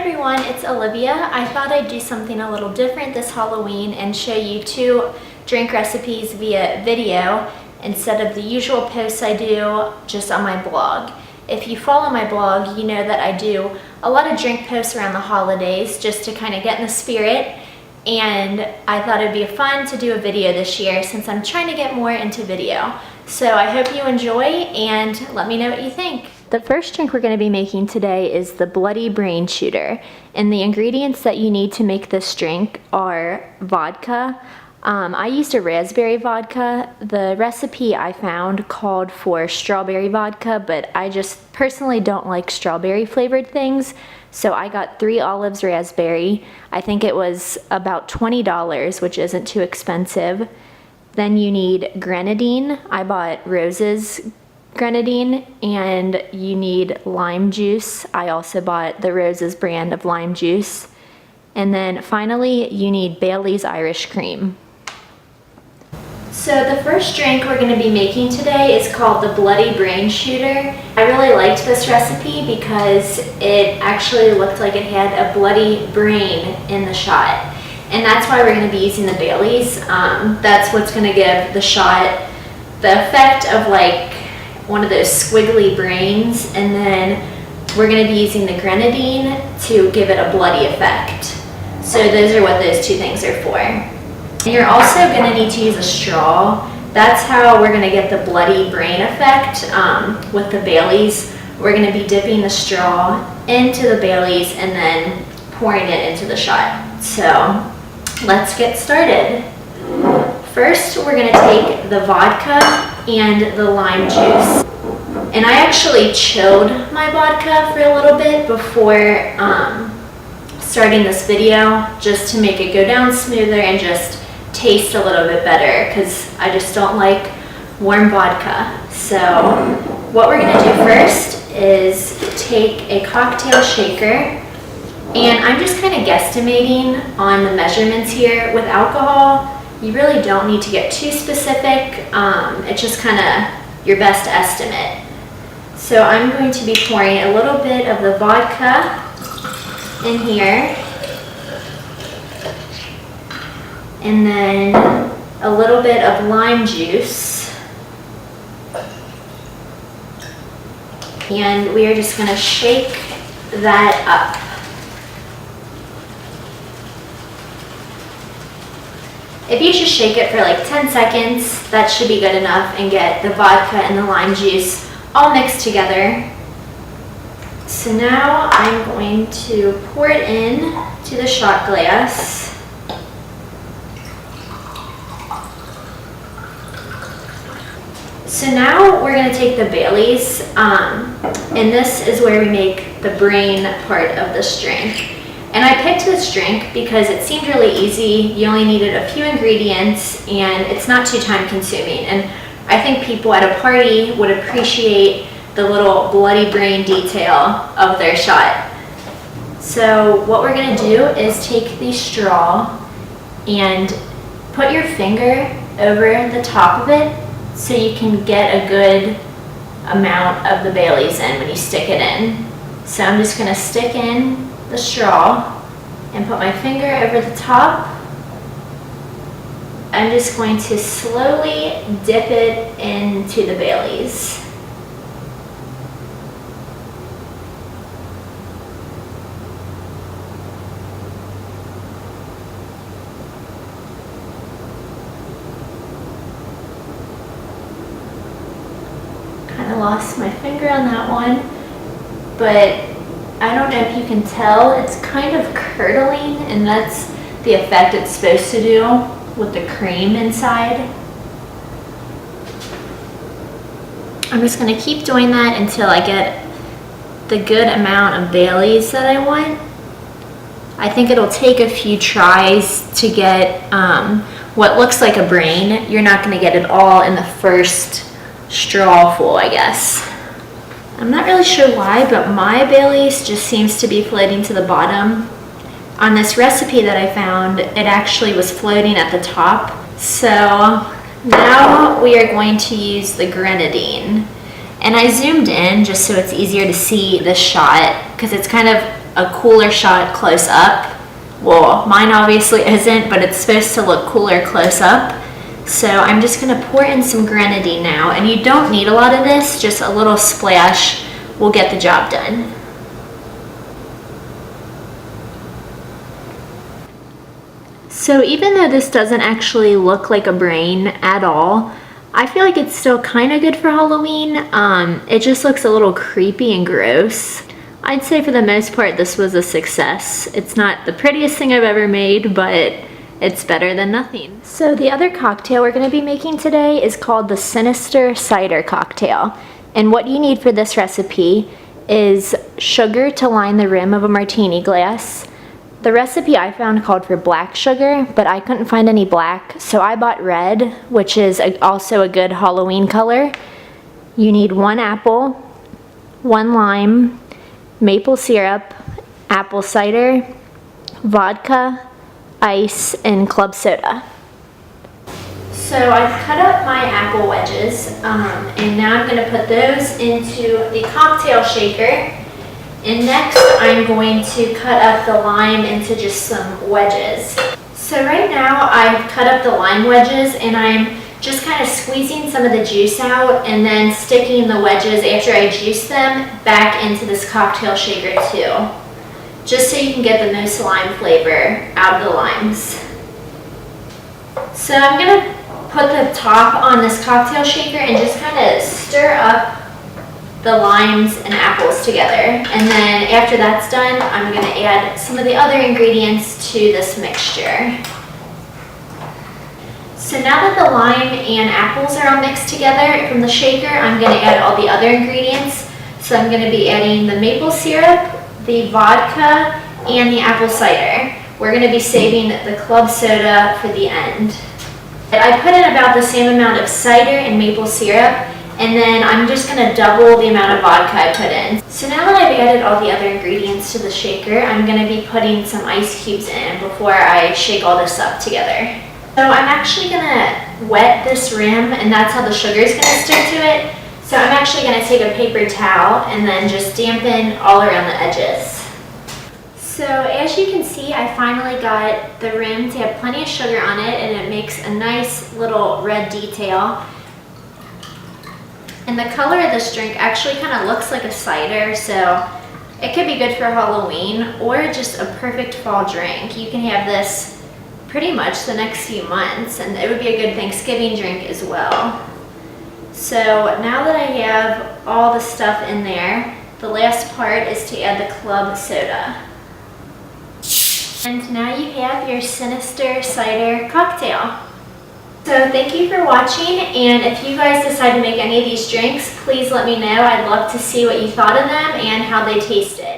everyone, it's Olivia. I thought I'd do something a little different this Halloween and show you 2 drink recipes via video instead of the usual posts I do just on my blog. If you follow my blog, you know that I do a lot of drink posts around the holidays just to kind of get in the spirit, and I thought it'd be fun to do a video this year since I'm trying to get more into video. So I hope you enjoy and let me know what you think. The first drink we're going to be making today is the Bloody Brain Shooter, and the ingredients that you need to make this drink are vodka. I used a raspberry vodka. The recipe I found called for strawberry vodka, but I just personally don't like strawberry flavored things, so I got 3 olives raspberry. I think it was about $20, which isn't too expensive. Then you need grenadine. I bought Rose's grenadine, and you need lime juice. I also bought the Rose's brand of lime juice. And then finally, you need Bailey's Irish Cream. So the first drink we're going to be making today is called the Bloody Brain Shooter. I really liked this recipe because it actually looked like it had a bloody brain in the shot. And that's why we're going to be using the Bailey's. That's what's going to give the shot the effect of like one of those squiggly brains, and then we're going to be using the grenadine to give it a bloody effect. So those are what those 2 things are for. And you're also going to need to use a straw. That's how we're going to get the bloody brain effect. With the Bailey's, we're going to be dipping the straw into the Bailey's and then pouring it into the shot. So let's get started. First, we're going to take the vodka and the lime juice. And I actually chilled my vodka for a little bit before starting this video, just to make it go down smoother and just taste a little bit better, because I just don't like warm vodka. So what we're going to do first is take a cocktail shaker, and I'm just kind of guesstimating on the measurements here. With alcohol, you really don't need to get too specific. It's just kind of your best estimate. So I'm going to be pouring a little bit of the vodka in here, and then a little bit of lime juice, and we are just going to shake that up. If you just shake it for like 10 seconds, that should be good enough and get the vodka and the lime juice all mixed together. So now I'm going to pour it in to the shot glass. So now we're going to take the Bailey's, and this is where we make the brain part of this drink. And I picked this drink because it seemed really easy. You only needed a few ingredients, and it's not too time consuming. And I think people at a party would appreciate the little bloody brain detail of their shot. So what we're going to do is take the straw and put your finger over the top of it so you can get a good amount of the Bailey's in when you stick it in. So I'm just going to stick in the straw and put my finger over the top. I'm just going to slowly dip it into the Bailey's. Kind of lost my finger on that one, but I don't know if you can tell, it's kind of curdling, and that's the effect it's supposed to do with the cream inside. I'm just going to keep doing that until I get the good amount of Bailey's that I want. I think it'll take a few tries to get what looks like a brain. You're not going to get it all in the first straw full, I guess. I'm not really sure why, but my Bailey's just seems to be floating to the bottom. On this recipe that I found, it actually was floating at the top. So now we are going to use the grenadine. And I zoomed in just so it's easier to see the shot, because it's kind of a cooler shot close up. Well, mine obviously isn't, but it's supposed to look cooler close up. So I'm just gonna pour in some grenadine now, and you don't need a lot of this, just a little splash will get the job done. So even though this doesn't actually look like a brain at all, I feel like it's still kind of good for Halloween. It just looks a little creepy and gross. I'd say for the most part this was a success. It's not the prettiest thing I've ever made, but it's better than nothing. So the other cocktail we're going to be making today is called the Sinister cider cocktail. And what you need for this recipe is sugar to line the rim of a martini glass. The recipe I found called for black sugar, but I couldn't find any black, so I bought red, which is also a good Halloween color. You need 1 apple, 1 lime, maple syrup, apple cider, vodka, ice, and club soda. So I've cut up my apple wedges, and now I'm going to put those into the cocktail shaker. And next I'm going to cut up the lime into just some wedges. So right now I've cut up the lime wedges, and I'm just kind of squeezing some of the juice out and then sticking the wedges after I juice them back into this cocktail shaker too, just so you can get the most lime flavor out of the limes. So I'm going to put the top on this cocktail shaker and just kind of stir up the limes and apples together. And then after that's done, I'm going to add some of the other ingredients to this mixture. So now that the lime and apples are all mixed together from the shaker, I'm going to add all the other ingredients. So I'm going to be adding the maple syrup, the vodka, and the apple cider. We're going to be saving the club soda for the end. I put in about the same amount of cider and maple syrup, and then I'm just going to double the amount of vodka I put in. So now that I've added all the other ingredients to the shaker, I'm going to be putting some ice cubes in before I shake all this up together. So I'm actually going to wet this rim, and that's how the sugar is going to stick to it. So I'm actually going to take a paper towel and then just dampen all around the edges. So as you can see, I finally got the rim to have plenty of sugar on it, and it makes a nice little red detail. And the color of this drink actually kind of looks like a cider, so it could be good for Halloween or just a perfect fall drink. You can have this pretty much the next few months, and it would be a good Thanksgiving drink as well. So now that I have all the stuff in there, the last part is to add the club soda. And now you have your Sinister cider cocktail. So thank you for watching, and if you guys decide to make any of these drinks, please let me know. I'd love to see what you thought of them and how they tasted.